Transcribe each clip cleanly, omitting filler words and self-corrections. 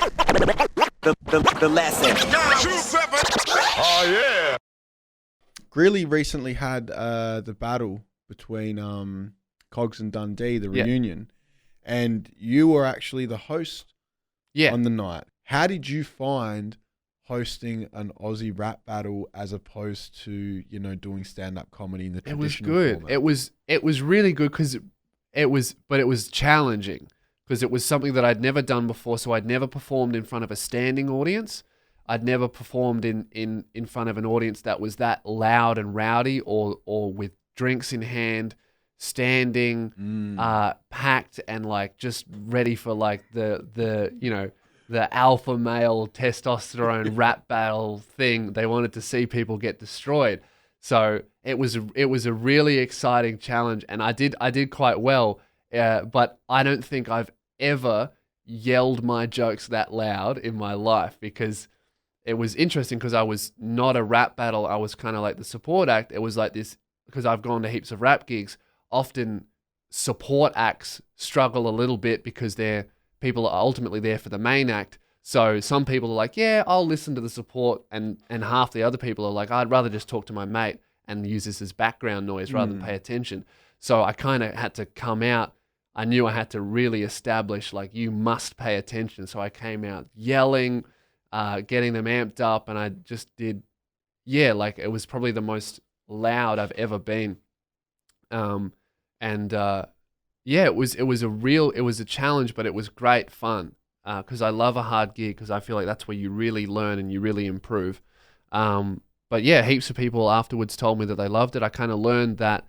The lesson. Oh yeah. Greeley recently had the battle between Kogz and Dundee, the reunion, and you were actually the host on the night. How did you find hosting an Aussie rap battle as opposed to, you know, doing stand-up comedy in the traditional format? It was really good because it was challenging because it was something that I'd never done before. So I'd never performed in front of a standing audience. I'd never performed in front of an audience that was that loud and rowdy or with drinks in hand, standing, packed and like just ready for like the you know, the alpha male testosterone rap battle thing. They wanted to see people get destroyed. So it was a really exciting challenge, and I did quite well. But I don't think I've ever yelled my jokes that loud in my life, because it was interesting because I was not a rap battle. I was kind of like the support act. It was like this, because I've gone to heaps of rap gigs. Often support acts struggle a little bit because people are ultimately there for the main act. So some people are like, yeah, I'll listen to the support. And half the other people are like, I'd rather just talk to my mate and use this as background noise rather than pay attention. So I kind of had to come out. I knew I had to really establish, like, you must pay attention. So I came out yelling, getting them amped up. And I just did, like it was probably the most loud I've ever been. It was a challenge, but it was great fun because I love a hard gig, because I feel like that's where you really learn and you really improve. But yeah, heaps of people afterwards told me that they loved it. I kind of learned that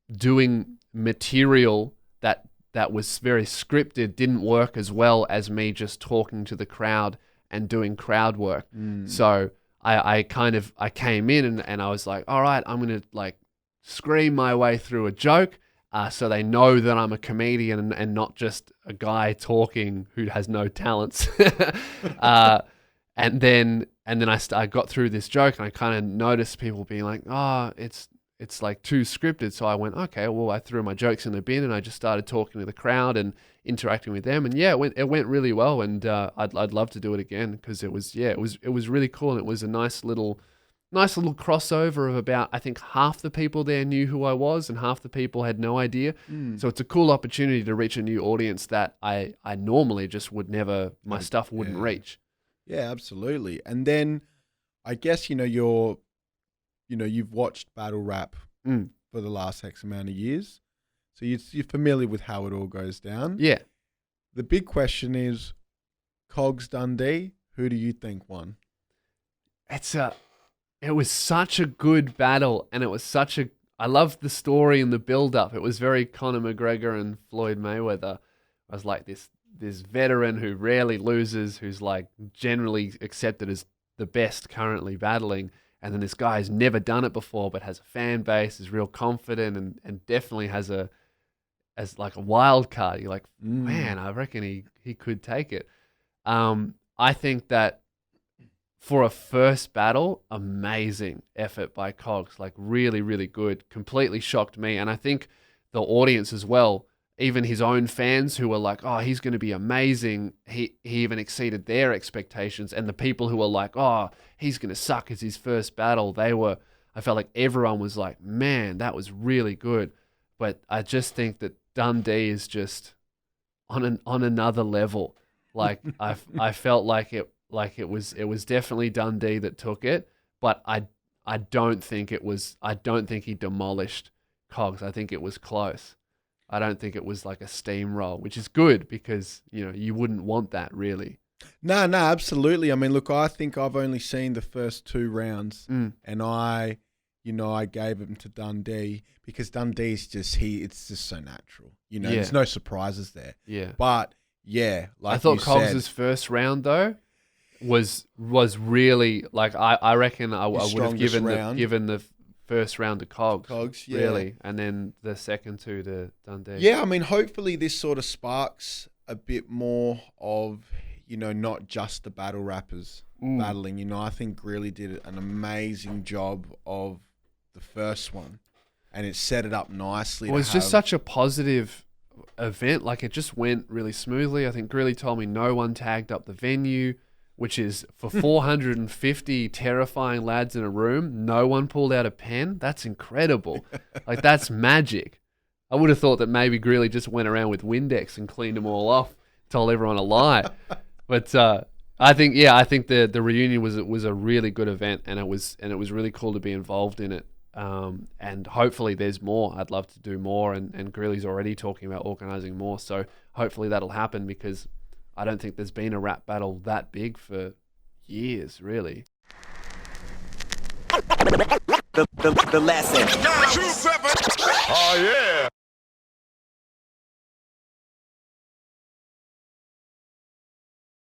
doing material that was very scripted didn't work as well as me just talking to the crowd and doing crowd work. So I came in and I was like, all right, I'm going to like scream my way through a joke. So they know that I'm a comedian and not just a guy talking who has no talents. And then I got through this joke, and I kind of noticed people being like, oh, it's like too scripted. So I went, okay, well, I threw my jokes in the bin and I just started talking to the crowd and interacting with them. And yeah, it went really well. And I'd love to do it again, because it was really cool. And it was a nice little crossover of about, I think half the people there knew who I was and half the people had no idea. So it's a cool opportunity to reach a new audience that I normally just would never, my stuff wouldn't reach. Yeah, absolutely. And then I guess, you've watched battle rap for the last X amount of years. So you're familiar with how it all goes down. Yeah. The big question is, Kogz Dundee, who do you think won? It was such a good battle, and I loved the story and the build-up. It was very Conor McGregor and Floyd Mayweather. I was like this veteran who rarely loses, who's like generally accepted as the best currently battling, and then this guy who's never done it before but has a fan base, is real confident, and definitely has as like a wild card. You're like, man, I reckon he could take it. I think that for a first battle, amazing effort by Kogz, like really, really good, completely shocked me. And I think the audience as well, even his own fans who were like, oh, he's going to be amazing. He even exceeded their expectations. And the people who were like, oh, he's going to suck as his first battle, I felt like everyone was like, man, that was really good. But I just think that Dundee is just on another level. Like I felt like it was definitely Dundee that took it, but I don't think he demolished Kogz. I think it was close. I don't think it was like a steamroll, which is good, because you wouldn't want that really. No, absolutely. I mean, look, I think I've only seen the first 2 rounds, and I gave him to Dundee because Dundee's it's just so natural. There's no surprises there. Yeah. But yeah, like I thought Kogz's first round though was really, like, I reckon I would have given the first round to Kogz, yeah. Really, and then the second 2 to Dundee. Yeah, I mean, hopefully this sort of sparks a bit more of, not just the battle rappers battling. I think Greeley did an amazing job of the first one, and it set it up nicely. Well, it's just such a positive event. Like, it just went really smoothly. I think Greeley told me no one tagged up the venue, which is for 450 terrifying lads in a room. No one pulled out a pen. That's incredible. Like, that's magic. I would have thought that maybe Greeley just went around with Windex and cleaned them all off, told everyone a lie. But I think the reunion was a really good event, and it was really cool to be involved in it. And hopefully there's more. I'd love to do more, and Greeley's already talking about organizing more. So hopefully that'll happen, because I don't think there's been a rap battle that big for years, really. The lesson. 927. Oh yeah.